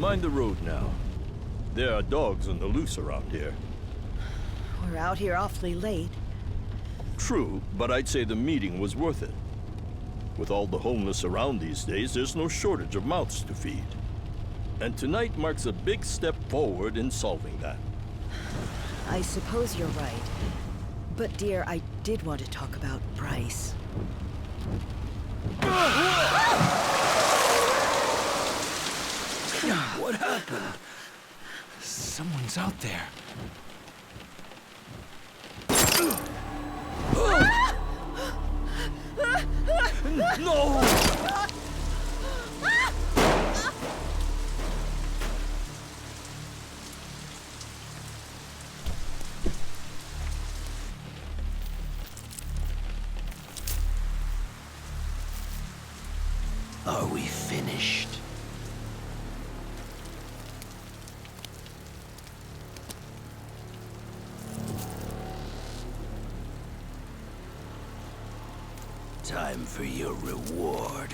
Mind the road now. There are dogs on the loose around here. We're out here awfully late. True, but I'd say the meeting was worth it. With all the homeless around these days, there's no shortage of mouths to feed. And tonight marks a big step forward in solving that. I suppose you're right. But dear, I did want to talk about Bryce. What happened? Someone's out there. No! Are we finished? Time for your reward.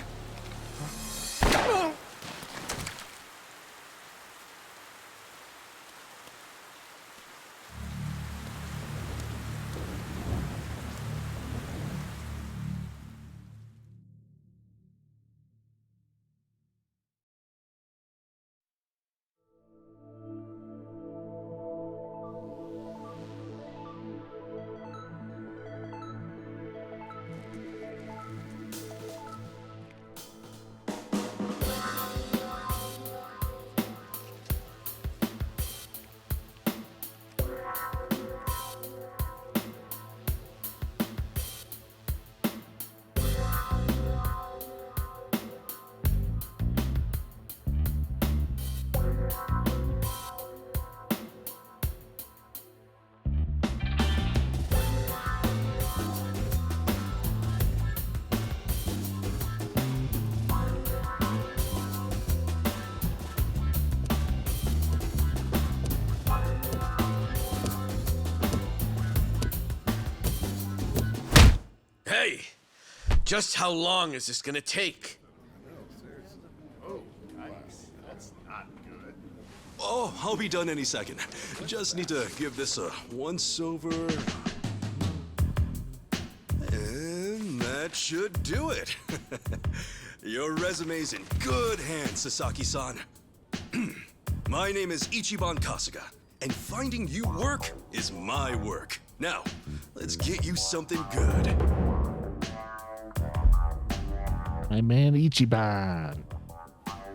Hey! Just how long is this gonna take? Oh, I'll be done any second. Just need to give this a once-over. And that should do it. Your resume's in good hands, Sasaki-san. My name is Ichiban Kasuga, and finding you work is my work. Now, let's get you something good. My man Ichiban.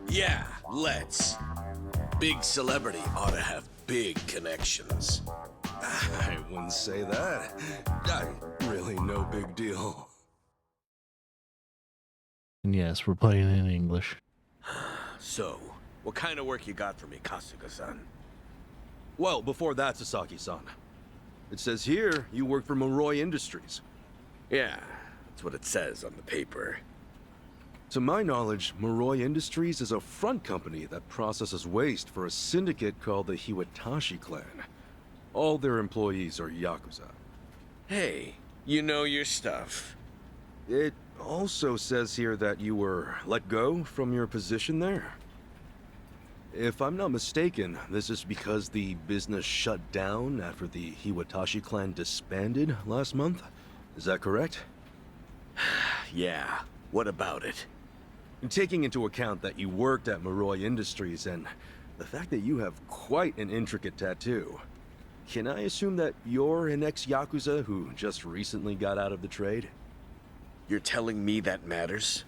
Yeah, let's. Big celebrity ought to have big connections. I wouldn't say that. I'm really no big deal. And yes, we're playing in English. So, what kind of work you got for me, Kasuga-san? Well, before that, Sasaki-san. It says here you work for Moroi Industries. Yeah, that's what it says on the paper. To my knowledge, Moroi Industries is a front company that processes waste for a syndicate called the Hiwatashi clan. All their employees are Yakuza. Hey, you know your stuff. It also says here that you were let go from your position there. If I'm not mistaken, this is because the business shut down after the Hiwatashi clan disbanded last month. Is that correct? Yeah, what about it? Taking into account that you worked at Moroi Industries and the fact that you have quite an intricate tattoo, can I assume that you're an ex-Yakuza who just recently got out of the trade? You're telling me that matters?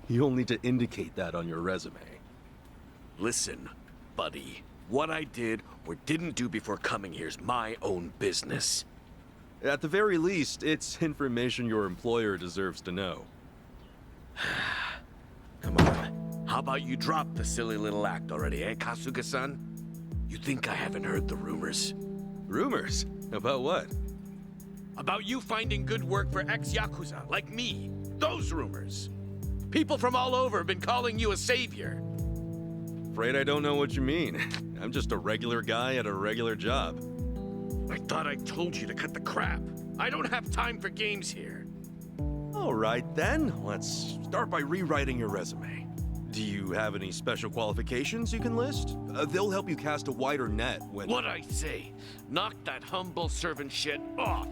You'll need to indicate that on your resume. Listen, buddy. What I did or didn't do before coming here is my own business. At the very least, it's information your employer deserves to know. Come on. How about you drop the silly little act already, eh, Kasuga-san? You think I haven't heard the rumors? Rumors? About what? About you finding good work for ex-Yakuza, like me. Those rumors. People from all over have been calling you a savior. Afraid I don't know what you mean. I'm just a regular guy at a regular job. I thought I told you to cut the crap. I don't have time for games here. All right then, let's start by rewriting your resume. Do you have any special qualifications you can list? They'll help you cast a wider net when... What I say? Knock that humble servant shit off.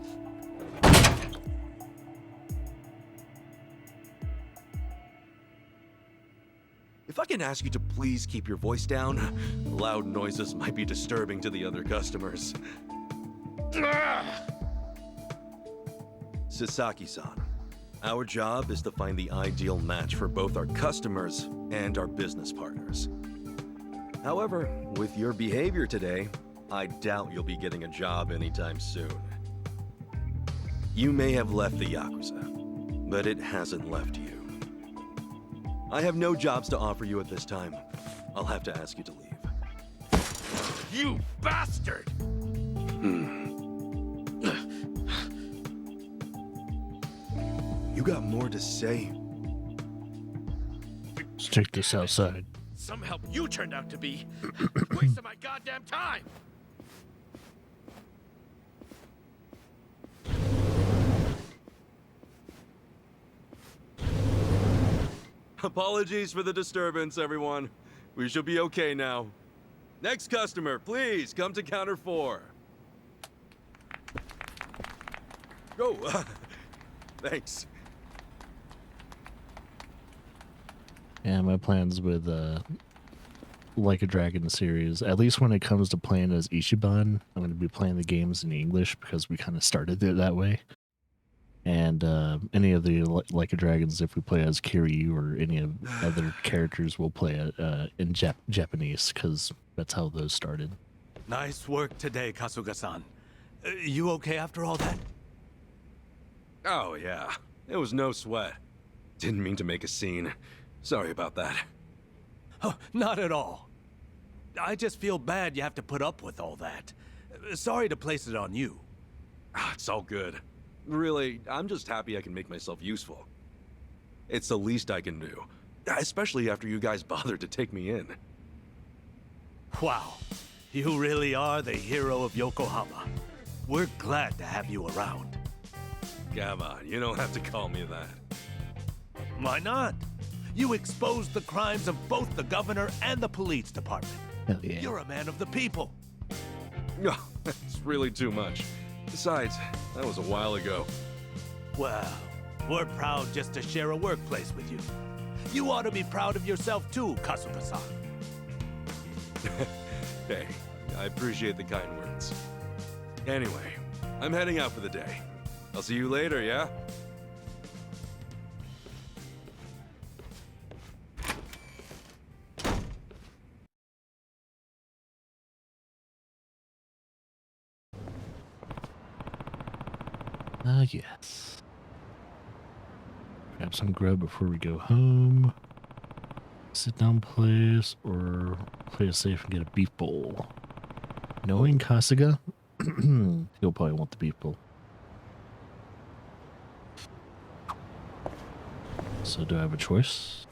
If I can ask you to please keep your voice down, loud noises might be disturbing to the other customers. Sasaki-san, our job is to find the ideal match for both our customers and our business partners. However, with your behavior today, I doubt you'll be getting a job anytime soon. You may have left the Yakuza, but it hasn't left you. I have no jobs to offer you at this time. I'll have to ask you to leave. You bastard! You got more to say? Let's check this outside. Some help you turned out to be. Wasting my goddamn time! Apologies for the disturbance, everyone. We should be okay now. Next customer, please come to counter 4. Go. Thanks. Yeah, my plans with Like a Dragon series, at least when it comes to playing as Ichiban, I'm going to be playing the games in English because we kind of started it that way. And any of the Like a Dragons, if we play as Kiryu or any of other characters, we'll play it in Japanese because that's how those started. Nice work today, Kasuga-san. You okay after all that? Oh, yeah. It was no sweat. Didn't mean to make a scene. Sorry about that. Oh, not at all. I just feel bad you have to put up with all that. Sorry to place it on you. It's all good. Really, I'm just happy I can make myself useful. It's the least I can do. Especially after you guys bothered to take me in. Wow. You really are the hero of Yokohama. We're glad to have you around. Come on, you don't have to call me that. Why not? You exposed the crimes of both the governor and the police department. Hell yeah. You're a man of the people. No, it's really too much. Besides, that was a while ago. Well, we're proud just to share a workplace with you. You ought to be proud of yourself too, Kasuga-san. Hey, I appreciate the kind words. Anyway, I'm heading out for the day. I'll see you later, yeah? Yes. Grab some grub before we go home. Sit down place or play it safe and get a beef bowl. Knowing Kasuga, he'll probably want the beef bowl. So do I have a choice?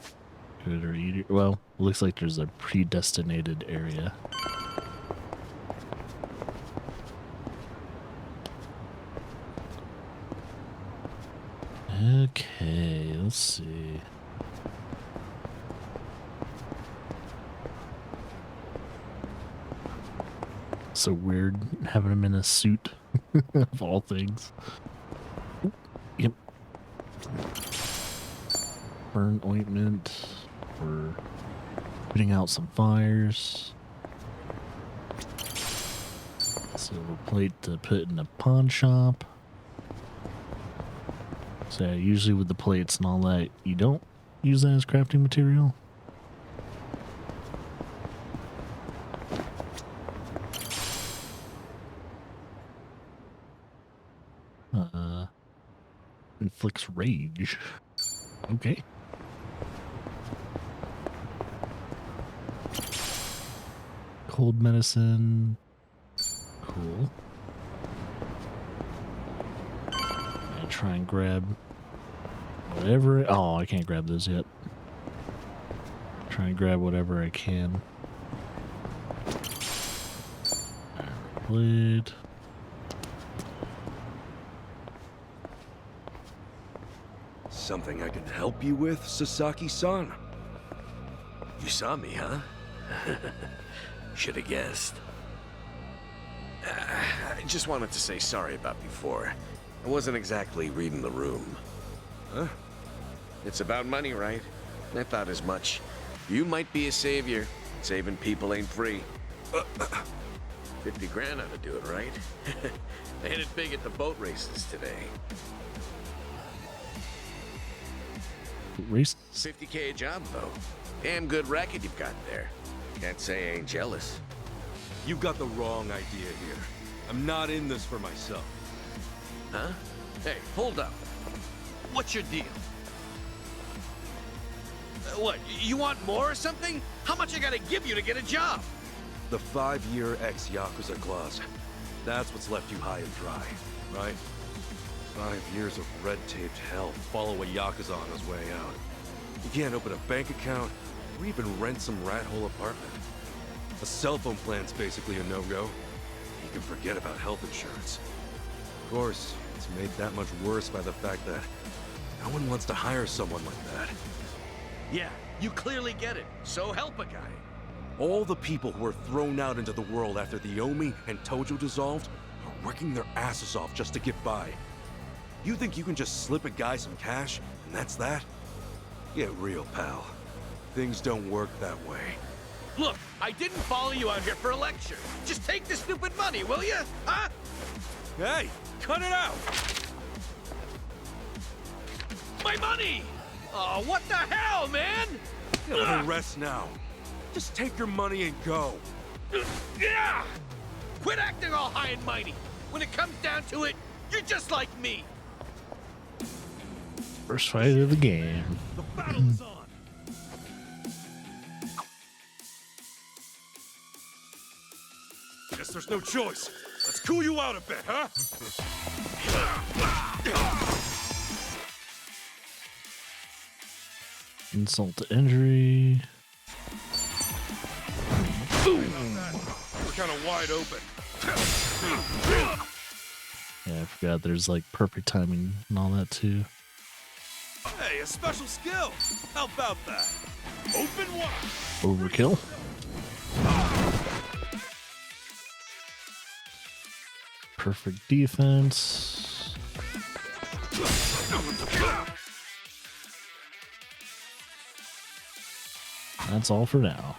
Good or eat it? Well, it looks like there's a predestinated area. Okay, let's see. So weird having him in a suit of all things. Ooh, yep. Burn ointment for putting out some fires. Silver plate to put in a pawn shop. So yeah, usually with the plates and all that, you don't use that as crafting material. Inflicts rage. Okay. Cold medicine. Cool. And try and grab whatever. Oh, I can't grab those yet. Try and grab whatever I can. Blade. Something I can help you with, Sasaki-san? You saw me, huh? Should have guessed. I just wanted to say sorry about before. I wasn't exactly reading the room. Huh? It's about money, right? I thought as much. You might be a savior. Saving people ain't free. 50 grand ought to do it, right? I hit it big at the boat races today. Races? 50K a job, though. Damn good racket you've got there. Can't say I ain't jealous. You got the wrong idea here. I'm not in this for myself. Huh? Hey, hold up. What's your deal? What, you want more or something? How much I gotta give you to get a job? The 5-year ex-Yakuza clause. That's what's left you high and dry, right? 5 years of red-taped hell follow a Yakuza on his way out. You can't open a bank account or even rent some rat hole apartment. A cell phone plan's basically a no-go. You can forget about health insurance. Of course, it's made that much worse by the fact that no one wants to hire someone like that. Yeah, you clearly get it. So help a guy. All the people who were thrown out into the world after the Omi and Tojo dissolved are working their asses off just to get by. You think you can just slip a guy some cash, and that's that? Get real, pal. Things don't work that way. Look, I didn't follow you out here for a lecture. Just take the stupid money, will you? Huh? Hey, cut it out! My money! Oh, what the hell, man? Let her rest now. Just take your money and go. Yeah! Quit acting all high and mighty. When it comes down to it, you're just like me. First fight of the game. The battle's on! Guess there's no choice. Let's cool you out a bit, huh? Insult to injury. We're kind of wide open. Yeah, I forgot there's like perfect timing and all that too. Hey, a special skill! How about that? Open wide! Overkill. Perfect defense. That's all for now.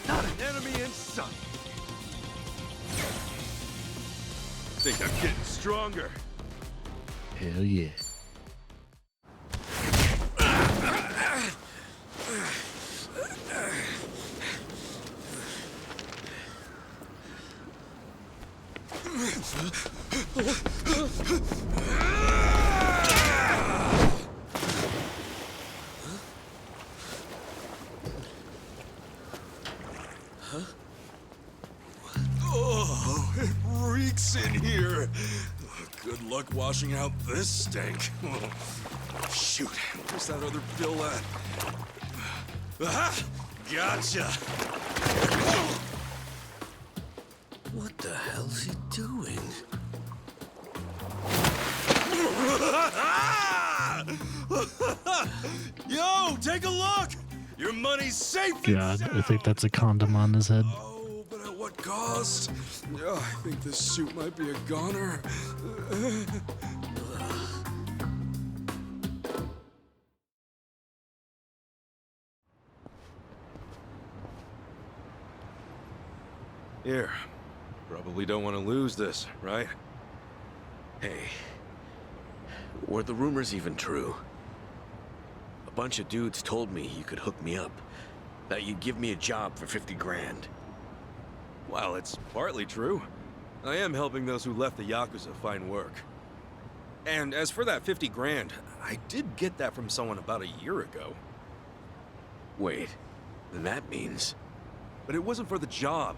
Not an enemy in sight. Think I'm getting stronger. Hell yeah. Oh, it reeks in here. Good luck washing out this stank. Shoot, where's that other bill at? Aha! Gotcha! What the hell's he doing? Yo, take a look! Your money's safe and God, I sound! think that's a condom on his head. Oh, but at what cost? Oh, I think this suit might be a goner. Here. Probably don't want to lose this, right? Hey, were the rumors even true? A bunch of dudes told me you could hook me up, that you'd give me a job for 50 grand. Well, it's partly true. I am helping those who left the Yakuza find work. And as for that 50 grand, I did get that from someone about a year ago. Wait, then that means... But it wasn't for the job.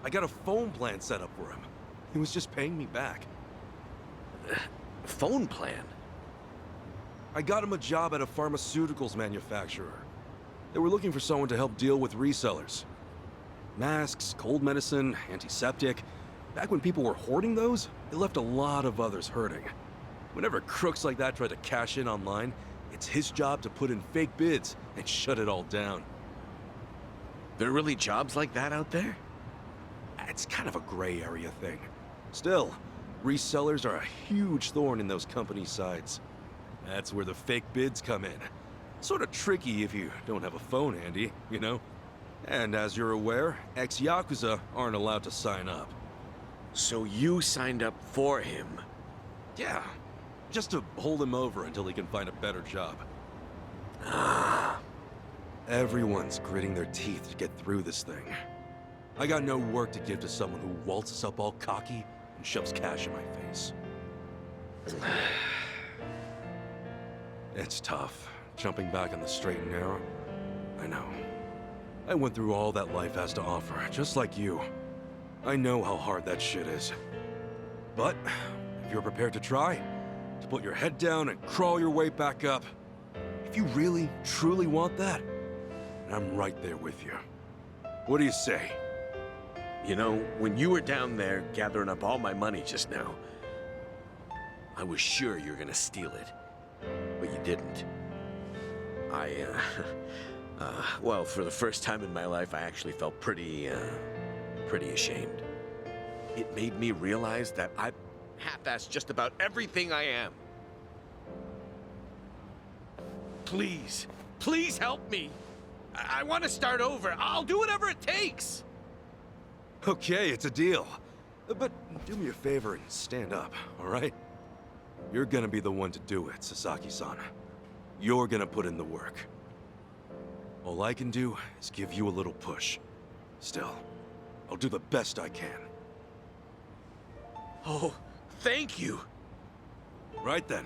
I got a phone plan set up for him. He was just paying me back. phone plan? I got him a job at a pharmaceuticals manufacturer. They were looking for someone to help deal with resellers. Masks, cold medicine, antiseptic. Back when people were hoarding those, it left a lot of others hurting. Whenever crooks like that try to cash in online, it's his job to put in fake bids and shut it all down. There are really jobs like that out there? It's kind of a gray area thing. Still, resellers are a huge thorn in those companies' sides. That's where the fake bids come in. Sort of tricky if you don't have a phone handy, you know? And as you're aware, ex-Yakuza aren't allowed to sign up. So you signed up for him? Yeah, just to hold him over until he can find a better job. Everyone's gritting their teeth to get through this thing. I got no work to give to someone who waltzes up all cocky and shoves cash in my face. It's tough, jumping back on the straight and narrow. I know. I went through all that life has to offer, just like you. I know how hard that shit is. But, if you're prepared to try, to put your head down and crawl your way back up, if you really, truly want that, I'm right there with you. What do you say? You know, when you were down there gathering up all my money just now, I was sure you were gonna steal it. But you didn't. Well, for the first time in my life, I actually felt pretty ashamed. It made me realize that I half-assed just about everything I am. Please, please help me. I want to start over. I'll do whatever it takes. Okay, it's a deal. But do me a favor and stand up, all right? You're gonna be the one to do it, Sasaki-san. You're gonna put in the work. All I can do is give you a little push. Still, I'll do the best I can. Oh, thank you. Right then.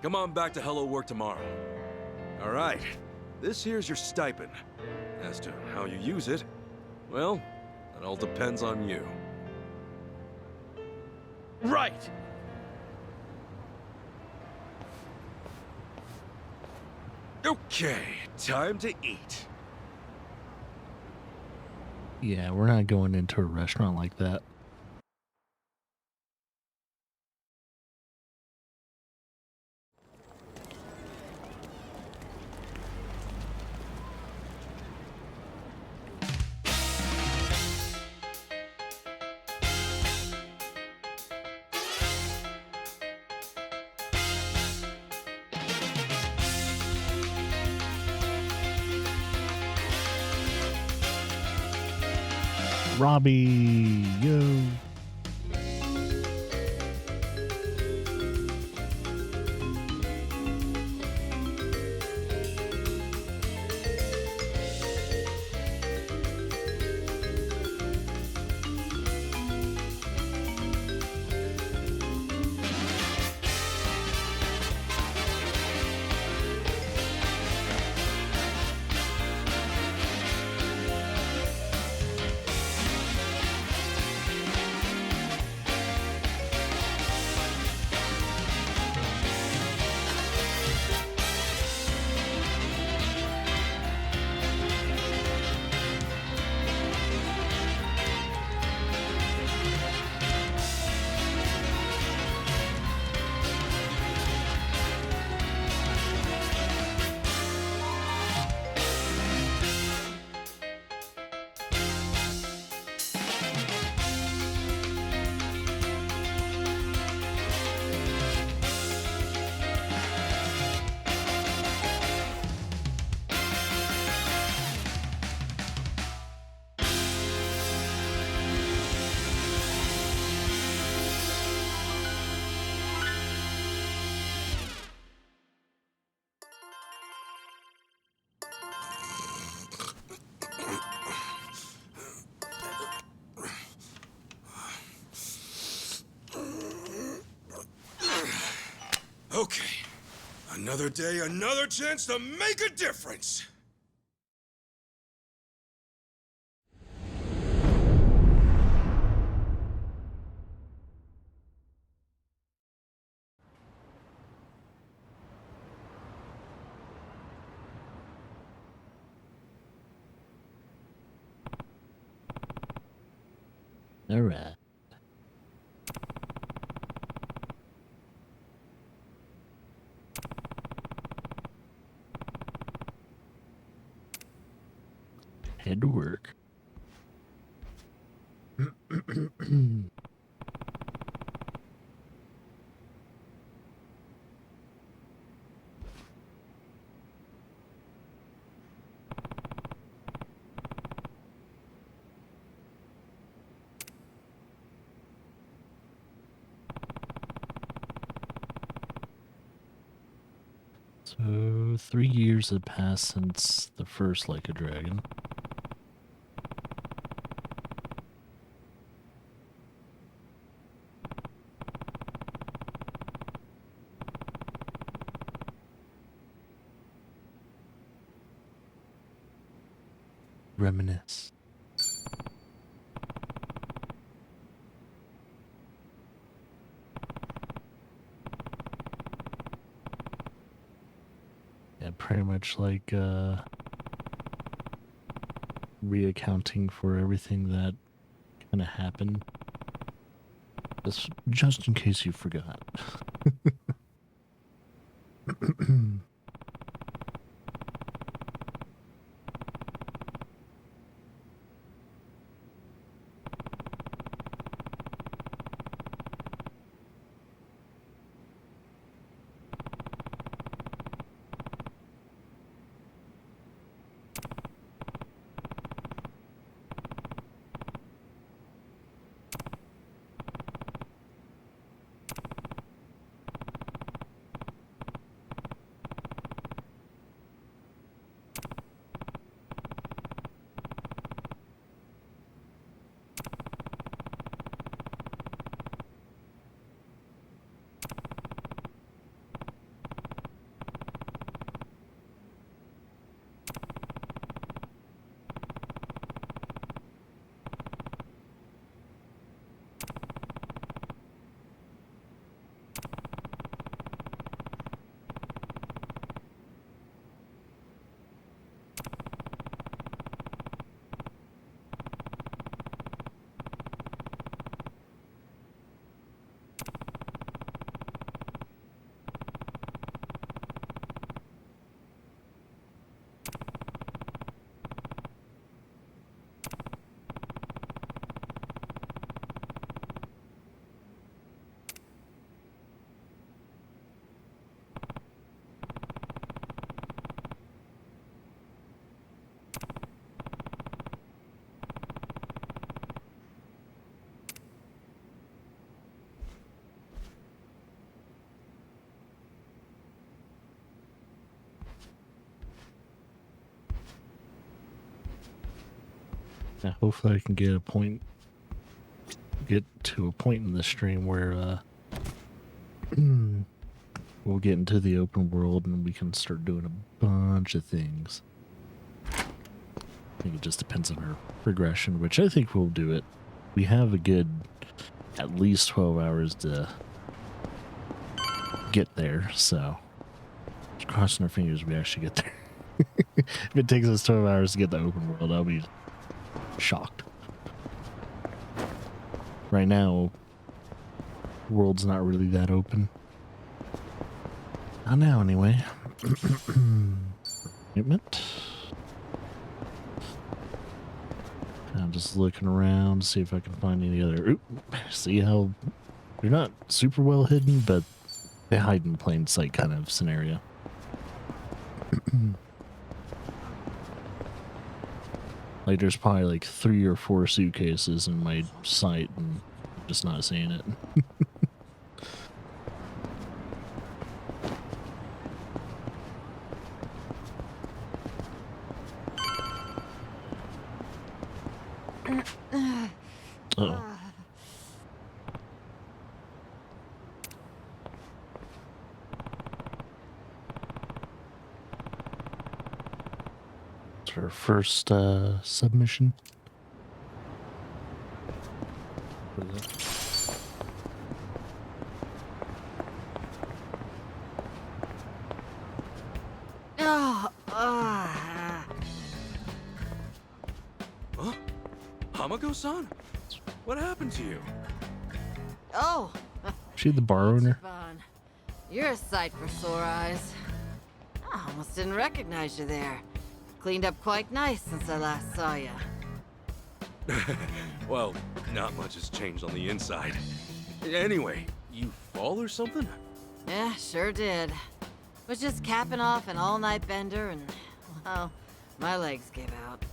Come on back to Hello Work tomorrow. All right. This here's your stipend. As to how you use it, well, that all depends on you. Right. Okay, time to eat. Yeah, we're not going into a restaurant like that. Robbie, yo. Okay. Another day, another chance to make a difference. All right. head to work. So 3 years had passed since the first Like a Dragon. Reminisce. Yeah, pretty much like reaccounting for everything that kind of happened. Just in case you forgot. Yeah, hopefully I can get to a point in the stream where we'll get into the open world and we can start doing a bunch of things. I think it just depends on our progression, which I think we'll do it. We have a good at least 12 hours to get there, so just crossing our fingers we actually get there. If it takes us 12 hours to get the open world, I'll be shocked. Right now, the world's not really that open. Not now, anyway. Equipment. I'm just looking around to see if I can find any other. Oop, see how they're not super well hidden, but they hide in plain sight kind of scenario. Like there's probably like 3 or 4 suitcases in my sight and I'm just not seeing it. Uh-oh. It's our first submission. What is it? Huh? Hamago-san? What happened to you? Oh, She the bar owner? Ichiban. You're a sight for sore eyes. I almost didn't recognize you there. cleaned up quite nice since I last saw you. Well, not much has changed on the inside. Anyway, you fall or something? Yeah, sure did. Was just capping off an all-night bender and, well, my legs gave out.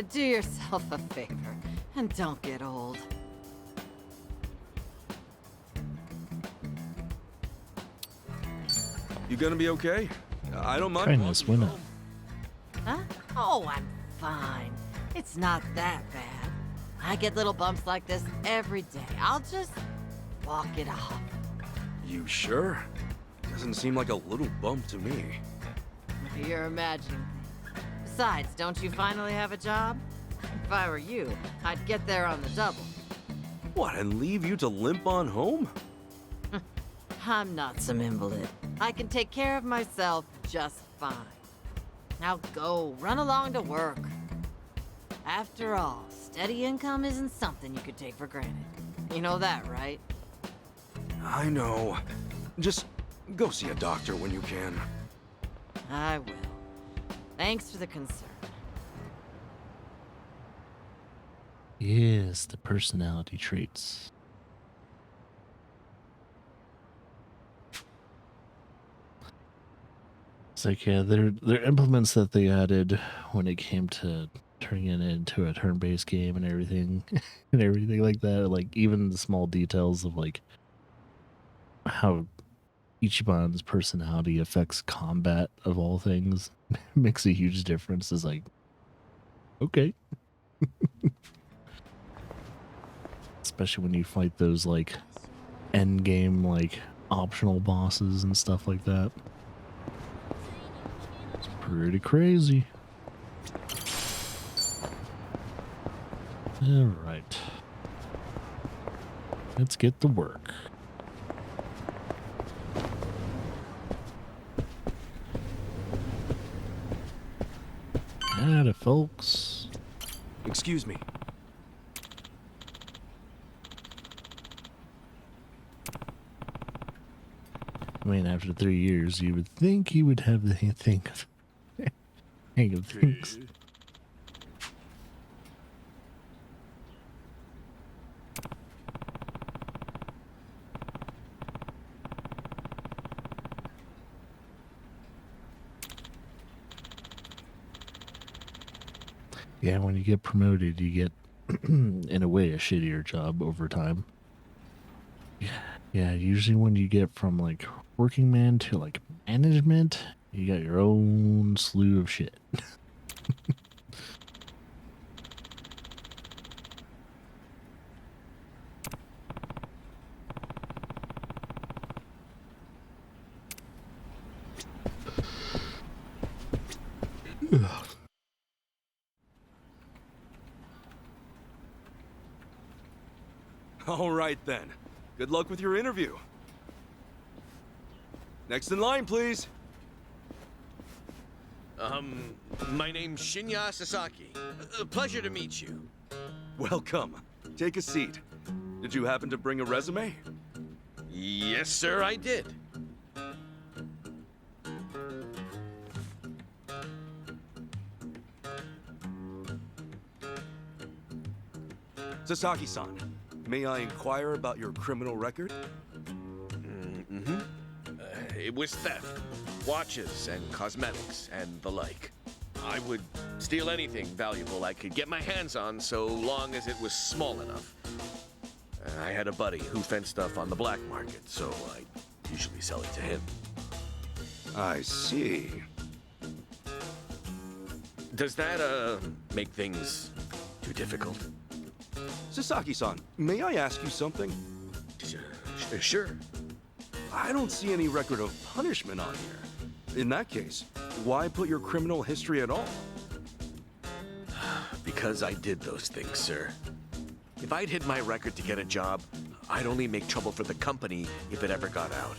Do yourself a favor and don't get old. You gonna be okay? I don't mind. Kindness, walking you winner. home. Huh? Oh, I'm fine. It's not that bad. I get little bumps like this every day. I'll just walk it off. You sure? Doesn't seem like a little bump to me. You're imagining things. Besides, don't you finally have a job? If I were you, I'd get there on the double. What, and leave you to limp on home? I'm not some invalid. I can take care of myself just fine. Now go, run along to work. After all, steady income isn't something you could take for granted. You know that, right? I know. Just go see a doctor when you can. I will. Thanks for the concern. Yes, the personality traits. It's like, yeah, they're implements that they added when it came to turning it into a turn-based game and everything, and everything like that. Like even the small details of like how Ichiban's personality affects combat of all things makes a huge difference. Is like, okay. Especially when you fight those like end game like optional bosses and stuff like that. It's pretty crazy. All right. Let's get to work. Atta folks. Excuse me. I mean, after 3 years, you would think you would have the hang of things. Yeah, when you get promoted, you get, in a way, a shittier job over time. Yeah, usually when you get from, like, working man to, like, management, you got your own slew of shit. All right then. Good luck with your interview. Next in line, please. My name's Shinya Sasaki. Pleasure to meet you. Welcome. Take a seat. Did you happen to bring a resume? Yes, sir, I did. Sasaki-san, may I inquire about your criminal record? It was theft, watches and cosmetics and the like. I would steal anything valuable I could get my hands on so long as it was small enough. I had a buddy who fenced stuff on the black market, so I usually sell it to him. I see. Does that, make things too difficult? Sasaki-san, may I ask you something? Sure. I don't see any record of punishment on here. In that case, why put your criminal history at all? Because I did those things, sir. If I'd hid my record to get a job, I'd only make trouble for the company if it ever got out.